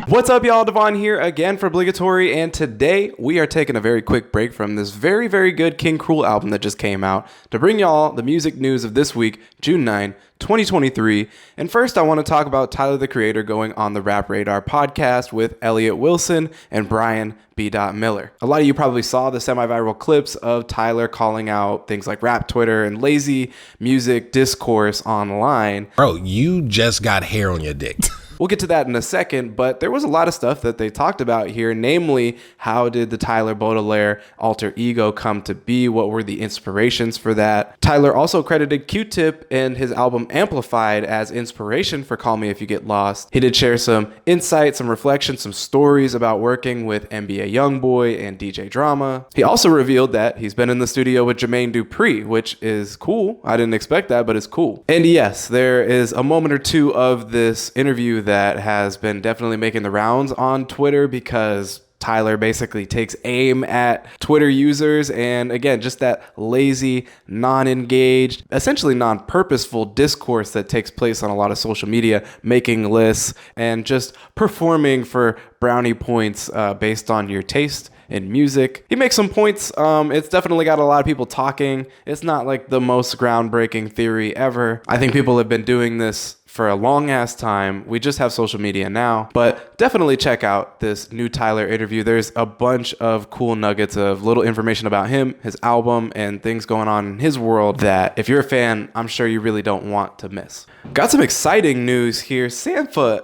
What's up, y'all? Devon here again for Obligatory, and today we are taking a very quick break from this very, very good King Cruel album that just came out to bring y'all the music news of this week, June 9, 2023. And first, I want to talk about Tyler, the Creator, going on the Rap Radar podcast with Elliott Wilson and Brian B. Miller. A lot of you probably saw the semi-viral clips of Tyler calling out things like rap Twitter and lazy music discourse online. Bro, you just got hair on your dick. We'll get to that in a second, but there was a lot of stuff that they talked about here, namely, how did the Tyler Baudelaire alter ego come to be? What were the inspirations for that? Tyler also credited Q-Tip and his album Amplified as inspiration for Call Me If You Get Lost. He did share some insights, some reflections, some stories about working with NBA Youngboy and DJ Drama. He also revealed that he's been in the studio with Jermaine Dupri, which is cool. I didn't expect that, but it's cool. And yes, there is a moment or two of this interview that has been definitely making the rounds on Twitter because Tyler basically takes aim at Twitter users and, again, just that lazy, non-engaged, essentially non-purposeful discourse that takes place on a lot of social media, making lists and just performing for brownie points based on your taste in music. He makes some points. It's definitely got a lot of people talking. It's not like the most groundbreaking theory ever. I think people have been doing this for a long ass time. We just have social media now, but definitely check out this new Tyler interview. There's a bunch of cool nuggets of little information about him, his album, and things going on in his world that if you're a fan, I'm sure you really don't want to miss. Got some exciting news here. Sampha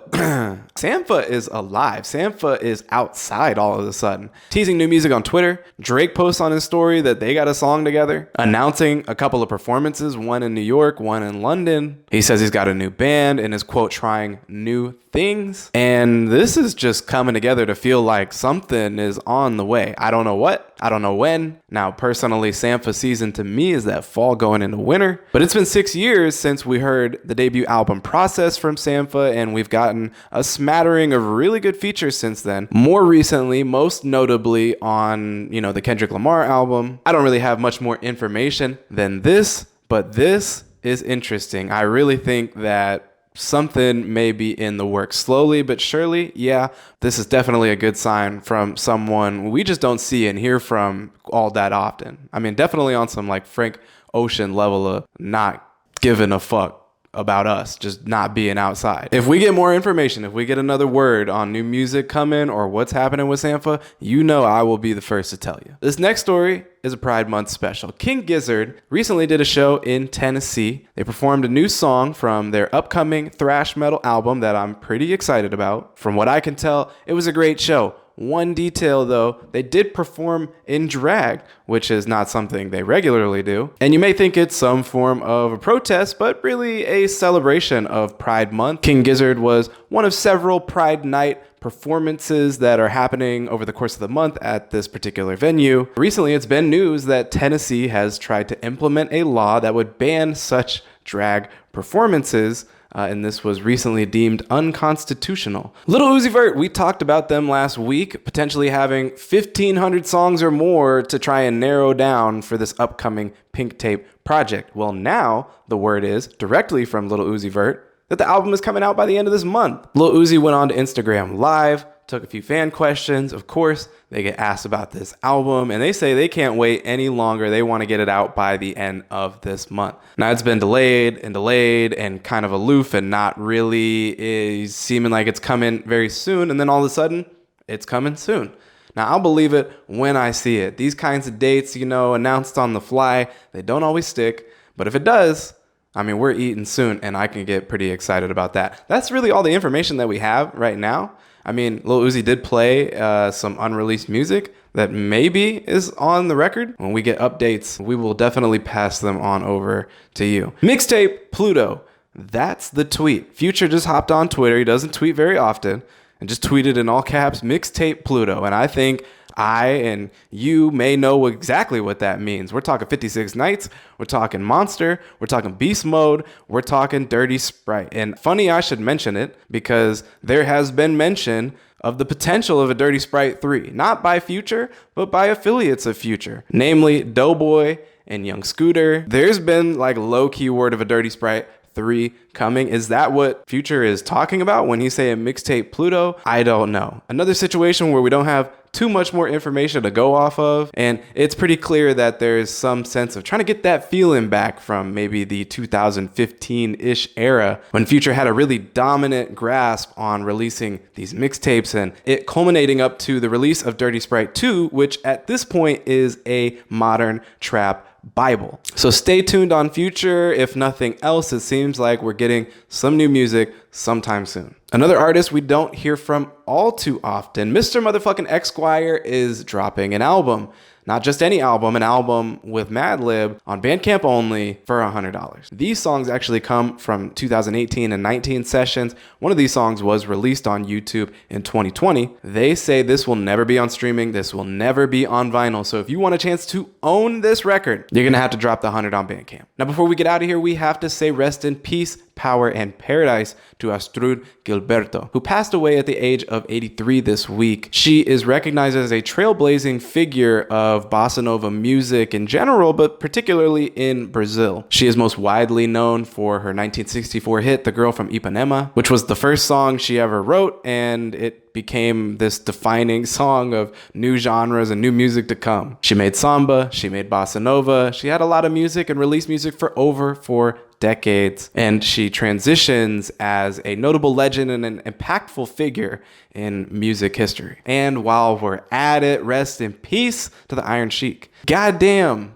is alive. Sampha is outside all of a sudden. Teasing new music on Twitter. Drake posts on his story that they got a song together. Announcing a couple of performances, one in New York, one in London. He says he's got a new band and is, quote, trying new things. And this is just coming together to feel like something is on the way. I don't know what. I don't know when. Now, personally, Sampha season to me is that fall going into winter. But it's been 6 years since we heard the debut album Process from Sampha, and we've gotten a smattering of really good features since then. More recently, most notably on, the Kendrick Lamar album. I don't really have much more information than this, but this is interesting. I really think that something may be in the works. Slowly but surely, yeah, this is definitely a good sign from someone we just don't see and hear from all that often. I mean, definitely on some like Frank Ocean level of not giving a fuck about us, just not being outside. If we get more information, if we get another word on new music coming or what's happening with Sampha, I will be the first to tell you. This next story is a Pride Month special. King Gizzard recently did a show in Tennessee. They performed a new song from their upcoming thrash metal album that I'm pretty excited about. From what I can tell, it was a great show. One detail, though, they did perform in drag, which is not something they regularly do. And you may think it's some form of a protest, but really a celebration of Pride Month. King Gizzard was one of several Pride Night performances that are happening over the course of the month at this particular venue. Recently, it's been news that Tennessee has tried to implement a law that would ban such drag performances. And this was recently deemed unconstitutional. Lil Uzi Vert, we talked about them last week, potentially having 1,500 songs or more to try and narrow down for this upcoming Pink Tape project. Well, now the word is, directly from Lil Uzi Vert, that the album is coming out by the end of this month. Lil Uzi went on to Instagram Live, took a few fan questions. Of course, they get asked about this album, and they say they can't wait any longer. They want to get it out by the end of this month. Now, it's been delayed and kind of aloof and not really is seeming like it's coming very soon. And then all of a sudden, it's coming soon. Now, I'll believe it when I see it. These kinds of dates, announced on the fly, they don't always stick. But if it does, we're eating soon, and I can get pretty excited about that. That's really all the information that we have right now. Lil Uzi did play some unreleased music that maybe is on the record. When we get updates, we will definitely pass them on over to you. Mixtape Pluto. That's the tweet. Future just hopped on Twitter. He doesn't tweet very often. And just tweeted in all caps, Mixtape Pluto. And I think I and you may know exactly what that means. We're talking 56 Nights. We're talking Monster. We're talking Beast Mode. We're talking Dirty Sprite. And funny I should mention it because there has been mention of the potential of a Dirty Sprite 3. Not by Future, but by affiliates of Future. Namely, Doughboy and Young Scooter. There's been like low-key word of a Dirty Sprite 3 coming. Is that what Future is talking about when he's saying Mixtape Pluto? I don't know. Another situation where we don't have too much more information to go off of, and it's pretty clear that there's some sense of trying to get that feeling back from maybe the 2015-ish era when Future had a really dominant grasp on releasing these mixtapes, and it culminating up to the release of Dirty Sprite 2, which at this point is a modern trap Bible. So stay tuned on Future. If nothing else, it seems like we're getting some new music sometime soon. Another artist we don't hear from all too often, Mr. Motherfucking eXquire, is dropping an album. Not just any album, an album with Madlib on Bandcamp only for $100. These songs actually come from 2018 and 19 sessions. One of these songs was released on YouTube in 2020. They say this will never be on streaming. This will never be on vinyl. So if you want a chance to own this record, you're going to have to drop the 100 on Bandcamp. Now, before we get out of here, we have to say rest in peace, power, and paradise to Astrud Gilberto, who passed away at the age of 83 this week. She is recognized as a trailblazing figure of bossa nova music in general, but particularly in Brazil. She is most widely known for her 1964 hit, The Girl from Ipanema, which was the first song she ever wrote, and it became this defining song of new genres and new music to come. She made samba, she made bossa nova, she had a lot of music and released music for over 4 decades, and she transitions as a notable legend and an impactful figure in music history. And while we're at it, rest in peace to the Iron Sheik. Goddamn.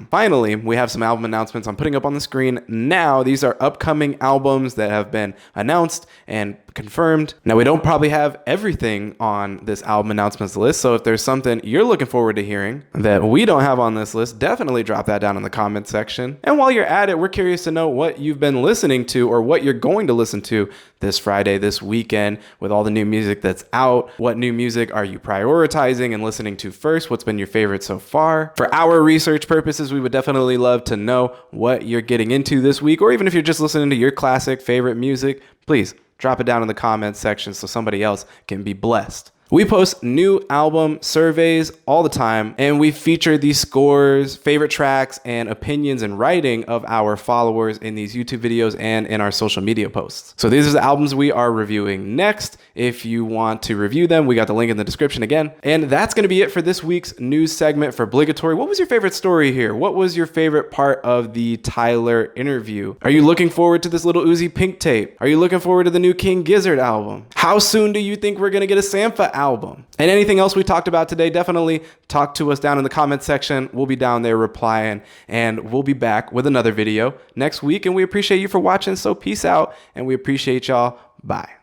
Finally, we have some album announcements I'm putting up on the screen now. These are upcoming albums that have been announced and confirmed. Now, we don't probably have everything on this album announcements list, so if there's something you're looking forward to hearing that we don't have on this list, definitely drop that down in the comment section. And while you're at it, we're curious to know what you've been listening to or what you're going to listen to this Friday, this weekend, with all the new music that's out. What new music are you prioritizing and listening to first? What's been your favorite so far? For our research purposes, we would definitely love to know what you're getting into this week, or even if you're just listening to your classic favorite music, please drop it down in the comments section so somebody else can be blessed. We post new album surveys all the time, and we feature these scores, favorite tracks, and opinions and writing of our followers in these YouTube videos and in our social media posts. So these are the albums we are reviewing next. If you want to review them, we got the link in the description again. And that's going to be it for this week's news segment for Obligatory. What was your favorite story here? What was your favorite part of the Tyler interview? Are you looking forward to this Lil Uzi Pink tape? Are you looking forward to the new King Gizzard album? How soon do you think we're going to get a Sampha album? And anything else we talked about today, definitely talk to us down in the comment section. We'll be down there replying, and we'll be back with another video next week. And we appreciate you for watching. So peace out, and we appreciate y'all. Bye.